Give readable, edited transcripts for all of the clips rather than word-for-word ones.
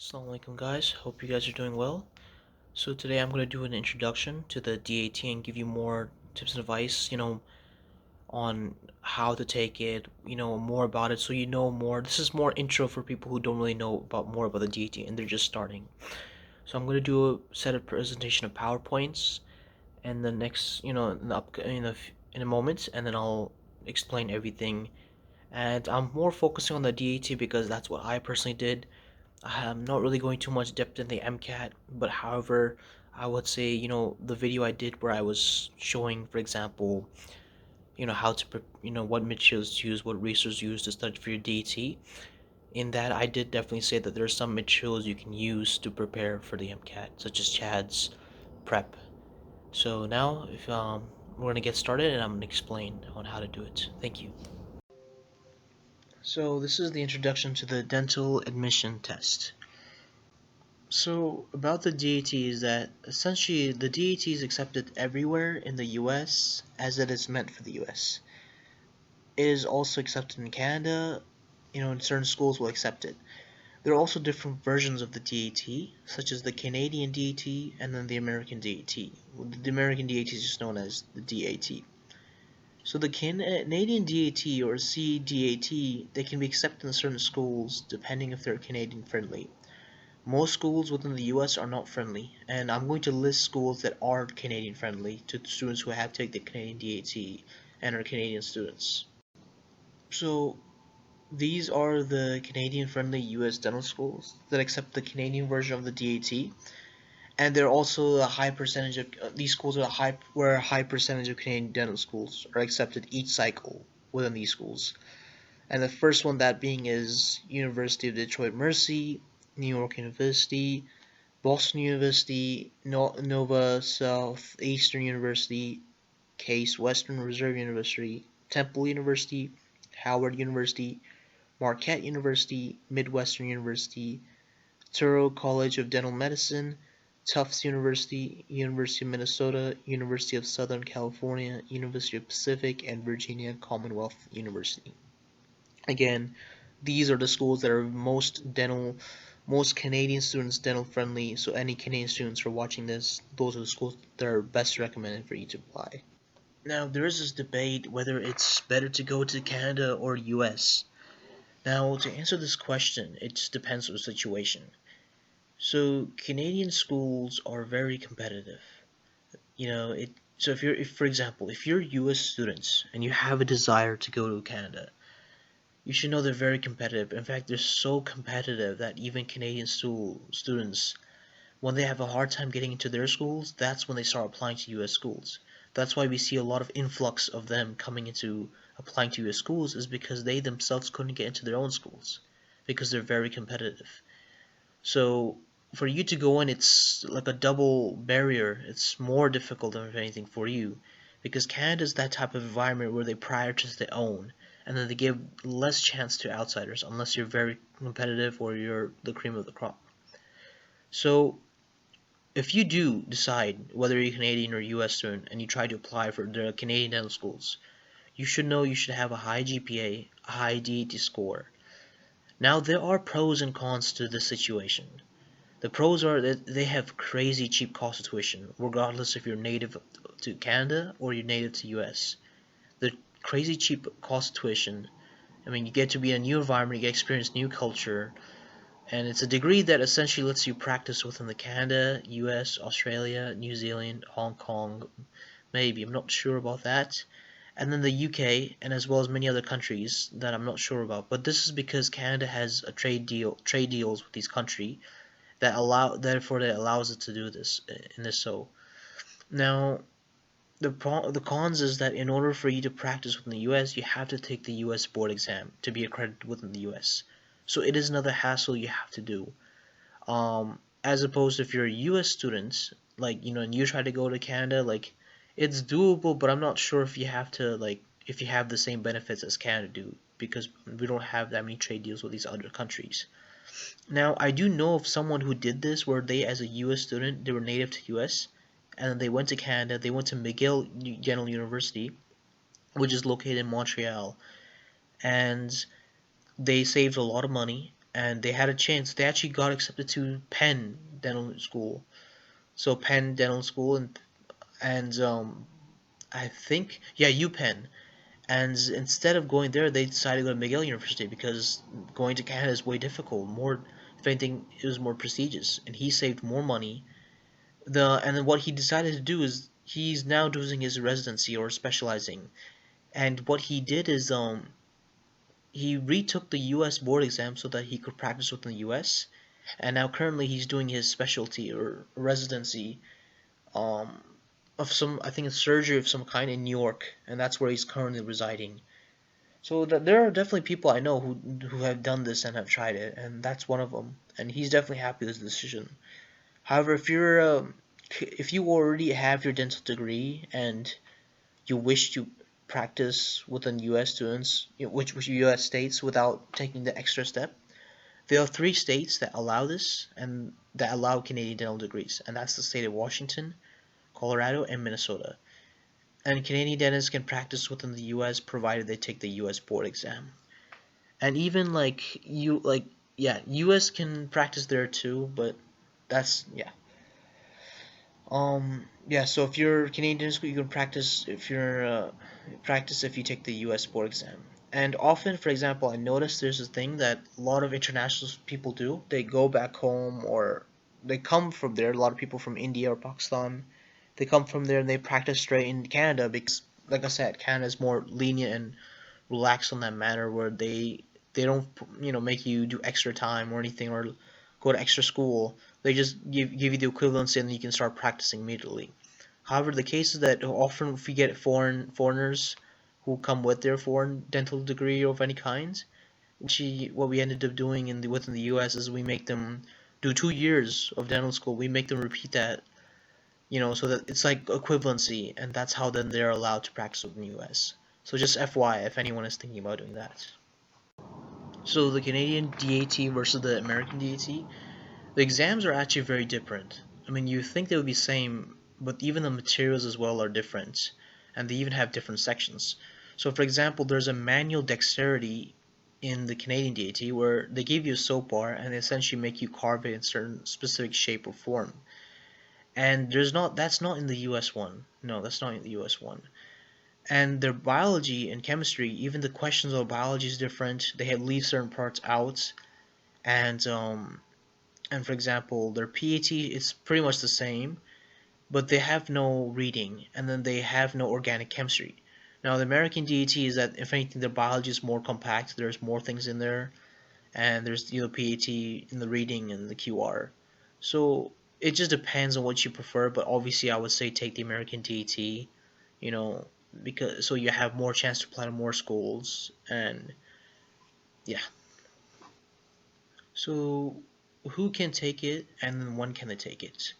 Assalamu Alaykum guys, hope you guys are doing well. So today I'm going to do an introduction to the DAT and give you more tips and advice, on how to take it, more about it so you know more. This is more intro for people who don't really know about more about the DAT and they're just starting. So I'm going to do a set of presentation of PowerPoints and the next, in a moment, and then I'll explain everything. And I'm more focusing on the DAT because that's what I personally did. I'm not really going too much depth in the MCAT, but however, I would say, the video I did where I was showing, for example, how to, what materials to use, what resources to use to study for your DT. In that, I did definitely say that there are some materials you can use to prepare for the MCAT, such as CHADS, prep. So now, if we're gonna get started, and I'm gonna explain on how to do it. Thank you. So this is the introduction to the dental admission test. So about the DAT is that essentially the DAT is accepted everywhere in the US as it is meant for the US. It is also accepted in Canada, in certain schools will accept it. There are also different versions of the DAT, such as the Canadian DAT and then the American DAT. The American DAT is just known as the DAT. So the Canadian DAT or CDAT, they can be accepted in certain schools depending if they're Canadian friendly. Most schools within the US are not friendly, and I'm going to list schools that are Canadian friendly to students who have taken the Canadian DAT and are Canadian students. So these are the Canadian friendly US dental schools that accept the Canadian version of the DAT, and there are also a high percentage of these schools are where a high percentage of Canadian dental schools are accepted each cycle within these schools. And the first one that being is University of Detroit Mercy, New York University, Boston University, Nova Southeastern University, Case Western Reserve University, Temple University, Howard University, Marquette University, Midwestern University, Touro College of Dental Medicine, Tufts University, University of Minnesota, University of Southern California, University of Pacific, and Virginia Commonwealth University. Again, these are the schools that are most Canadian students dental friendly, so any Canadian students who are watching this, those are the schools that are best recommended for you to apply. Now, there is this debate whether it's better to go to Canada or US. Now, to answer this question, it just depends on the situation. So, Canadian schools are very competitive. So for example, if you're US students and you have a desire to go to Canada, you should know they're very competitive. In fact, they're so competitive that even Canadian students, when they have a hard time getting into their schools, that's when they start applying to US schools. That's why we see a lot of influx of them coming into applying to US schools, is because they themselves couldn't get into their own schools because they're very competitive. So for you to go in, it's like a double barrier. It's more difficult than anything for you because Canada's that type of environment where they prioritize their own, and then they give less chance to outsiders unless you're very competitive or you're the cream of the crop. So if you do decide whether you're Canadian or US student and you try to apply for the Canadian dental schools, you should know you should have a high GPA, a high DAT score. Now there are pros and cons to this situation. The pros are that they have crazy cheap cost of tuition, regardless if you're native to Canada or you're native to US. The crazy cheap cost of tuition, you get to be in a new environment, you get to experience new culture, and it's a degree that essentially lets you practice within the Canada, US, Australia, New Zealand, Hong Kong, maybe, I'm not sure about that, and then the UK, and as well as many other countries that I'm not sure about. But this is because Canada has a trade deals with these countries that allows it to do this in this. So now the cons is that in order for you to practice within the US, you have to take the US board exam to be accredited within the US. So it is another hassle you have to do. As opposed to if you're a US student, and you try to go to Canada, it's doable, but I'm not sure if you have to if you have the same benefits as Canada do, because we don't have that many trade deals with these other countries. Now, I do know of someone who did this where they, as a US student, they were native to US, and they went to Canada, they went to McGill Dental University, which is located in Montreal, and they saved a lot of money, and they had a chance. They actually got accepted to Penn Dental School. So Penn Dental School, and I think, yeah, UPenn. And instead of going there, they decided to go to McGill University because going to Canada is way difficult. More, if anything, it was more prestigious, and he saved more money. And then what he decided to do is he's now doing his residency or specializing. And what he did is he retook the U.S. board exam so that he could practice within the U.S. And now currently he's doing his specialty or residency um, of some, I think, a surgery of some kind in New York, and that's where he's currently residing. So there are definitely people I know who have done this and have tried it, and that's one of them. And he's definitely happy with his decision. However, if you already have your dental degree and you wish to practice within U.S. students, which U.S. states, without taking the extra step, there are 3 states that allow this and that allow Canadian dental degrees, and that's the state of Washington, Colorado, and Minnesota. And Canadian dentists can practice within the U.S. provided they take the U.S. board exam. And even yeah, U.S. can practice there too, but that's yeah. Yeah. So if you're Canadian dentist, you can practice if you take the U.S. board exam. And often, for example, I noticed there's a thing that a lot of international people do. They go back home or they come from there. A lot of people from India or Pakistan, they come from there and they practice straight in Canada because, like I said, Canada is more lenient and relaxed on that matter where they don't make you do extra time or anything or go to extra school. They just give you the equivalency and then you can start practicing immediately. However, the case is that often if we get foreigners who come with their foreign dental degree of any kind, what we ended up doing within the U.S. is we make them do 2 years of dental school. We make them repeat that, so that it's like equivalency, and that's how then they're allowed to practice within the U.S. So just FYI, if anyone is thinking about doing that. So the Canadian DAT versus the American DAT, the exams are actually very different. I mean, you think they would be same, but even the materials as well are different, and they even have different sections. So for example, there's a manual dexterity in the Canadian DAT where they give you a soap bar and they essentially make you carve it in certain specific shape or form. And that's not in the US one. No, that's not in the US one. And their biology and chemistry, even the questions of biology is different. They have leave certain parts out, and and for example, their PAT is pretty much the same, but they have no reading, and then they have no organic chemistry. Now, the American DAT is that if anything, their biology is more compact. There's more things in there, and there's PAT in the reading and the QR. So it just depends on what you prefer, but obviously I would say take the American DAT, you know, because so you have more chance to apply to more schools, and yeah. So who can take it, and then when can they take it?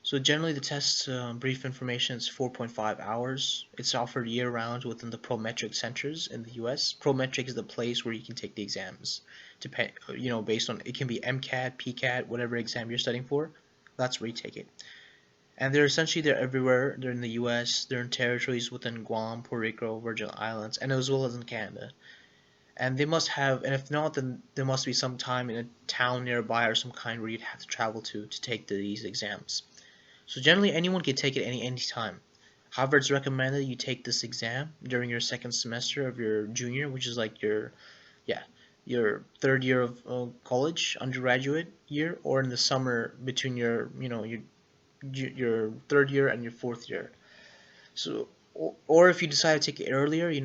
So generally the test brief information is 4.5 hours. It's offered year-round within the Prometric centers in the U.S. Prometric is the place where you can take the exams. Based on, it can be MCAT, PCAT, whatever exam you're studying for. That's where you take it. And they're everywhere. They're in the U.S. They're in territories within Guam, Puerto Rico, Virgin Islands, and as well as in Canada. And they must have, and if not, then there must be some time in a town nearby or some kind where you'd have to travel to take these exams. So generally anyone can take it any time. However, it's recommended you take this exam during your second semester of your junior, which is like your third year of college, undergraduate year, or in the summer between your third year and your fourth year. So, or if you decide to take it earlier, you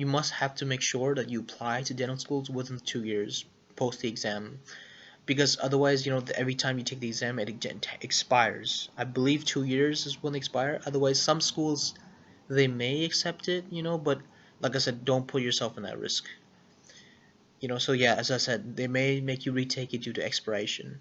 must have to make sure that you apply to dental schools within 2 years post the exam, because otherwise, every time you take the exam, it expires. I believe 2 years is when they expire. Otherwise, some schools they may accept it, but like I said, don't put yourself in that risk. So yeah, as I said, they may make you retake it due to expiration.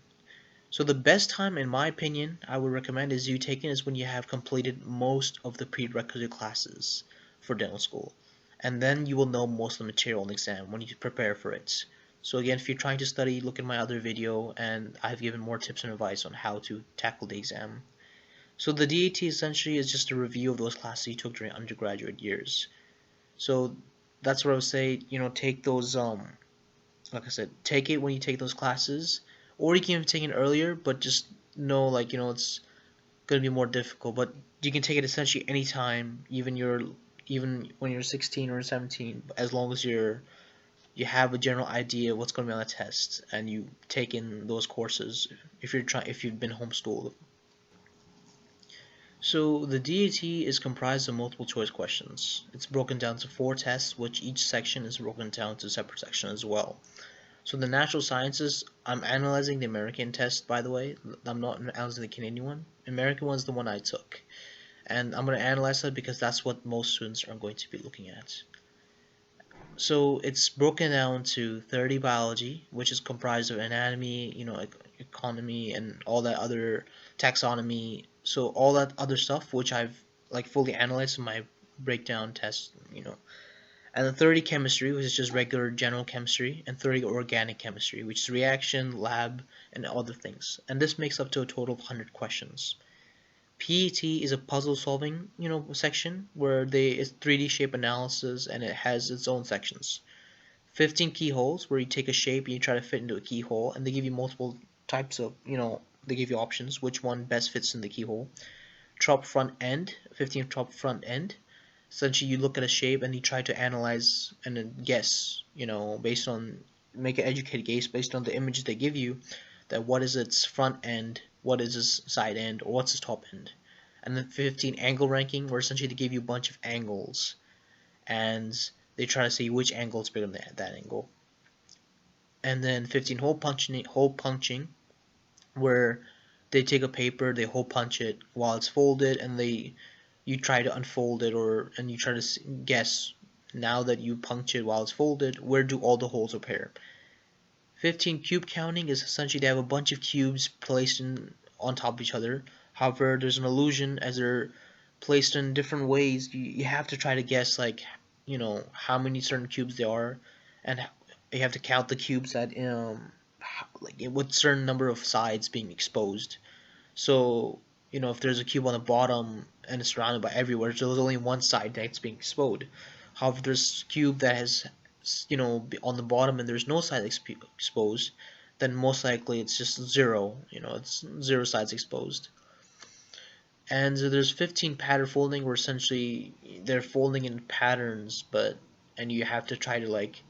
So the best time, in my opinion, I would recommend is you taking is when you have completed most of the prerequisite classes for dental school. And then you will know most of the material on the exam when you prepare for it. So again, if you're trying to study, look at my other video, and I've given more tips and advice on how to tackle the exam. So the DAT essentially is just a review of those classes you took during undergraduate years. So that's what I would say, take those like I said, take it when you take those classes, or you can even take it earlier, but just know, like, it's gonna be more difficult. But you can take it essentially anytime, even when you're 16 or 17, as long as you have a general idea what's going to be on the test and you take in those courses if you've been homeschooled. So the DAT is comprised of multiple choice questions. It's broken down to 4 tests, which each section is broken down to a separate section as well. So the natural sciences, I'm analyzing the American test, by the way. I'm not analyzing the Canadian one. American one's the one I took. And I'm going to analyze that because that's what most students are going to be looking at. So it's broken down to 30 biology, which is comprised of anatomy, economy, and all that other taxonomy. So all that other stuff, which I've like fully analyzed in my breakdown test. And then 30 chemistry, which is just regular general chemistry, and 30 organic chemistry, which is reaction, lab, and other things. And this makes up to a total of 100 questions. PET is a puzzle solving, section where it's 3D shape analysis and it has its own sections. 15 keyholes where you take a shape and you try to fit into a keyhole, and they give you multiple types of, they give you options which one best fits in the keyhole. Top front end, 15 top front end. Essentially, you look at a shape and you try to analyze and then guess, make an educated guess based on the images they give you, that what is its front end, what is its side end, or what's its top end. And then 15 angle ranking, where essentially they give you a bunch of angles, and they try to see which angle is bigger than that angle. And then 15 hole punching, where they take a paper, they hole punch it while it's folded, and you try to unfold it, and you try to guess, now that you punch it while it's folded, where do all the holes appear. 15 cube counting is essentially they have a bunch of cubes placed on top of each other. However, there's an illusion as they're placed in different ways. You have to try to guess, like, how many certain cubes there are, and you have to count the cubes that like with certain number of sides being exposed. So if there's a cube on the bottom and it's surrounded by everywhere, so there's only one side that's being exposed. However, there's a cube that has on the bottom and there's no side exposed, then most likely it's just zero. It's 0 sides exposed. And so there's 15 pattern folding, where essentially they're folding in patterns, and you have to try to like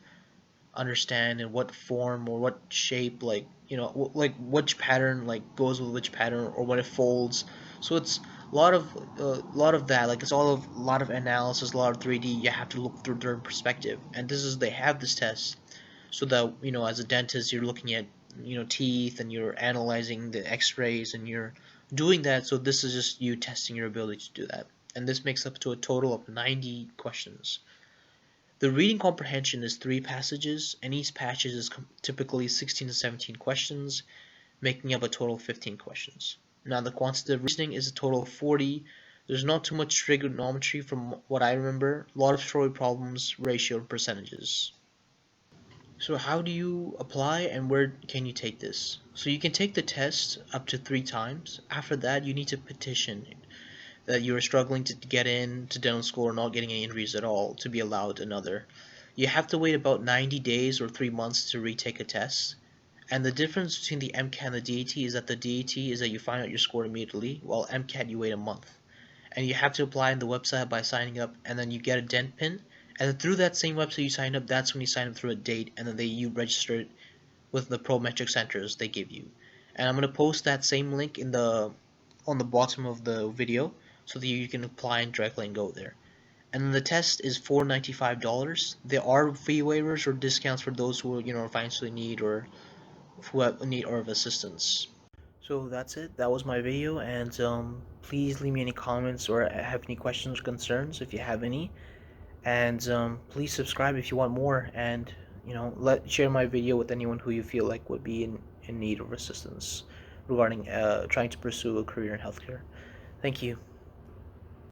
understand in what form or what shape, like which pattern like goes with which pattern, or when it folds. So it's a lot of that. Like, it's a lot of analysis, a lot of 3D. You have to look through their perspective, and they have this test so that as a dentist you're looking at teeth, and you're analyzing the X-rays, and you're doing that. So this is just you testing your ability to do that, and this makes up to a total of 90 questions. The reading comprehension is 3 passages, and each passage is typically 16 to 17 questions, making up a total of 15 questions. Now the quantitative reasoning is a total of 40. There's not too much trigonometry from what I remember. A lot of story problems, ratio, and percentages. So how do you apply, and where can you take this? So you can take the test up to 3 times. After that, you need to petition that you are struggling to get into dental school or not getting any injuries at all to be allowed another. You have to wait about 90 days or 3 months to retake a test. And the difference between the MCAT and the DAT is that the DAT is that you find out your score immediately, while MCAT you wait a month. And you have to apply on the website by signing up, and then you get a dent pin. And then through that same website you sign up, that's when you sign up through a date, and then you register it with the Prometric centers they give you. And I'm going to post that same link on the bottom of the video, so that you can apply and directly and go there. And the test is $495. There are fee waivers or discounts for those who financially need, or who have need of assistance. So that's it. That was my video, and please leave me any comments or have any questions or concerns if you have any. And please subscribe if you want more, and share my video with anyone who you feel like would be in need of assistance regarding trying to pursue a career in healthcare. Thank you.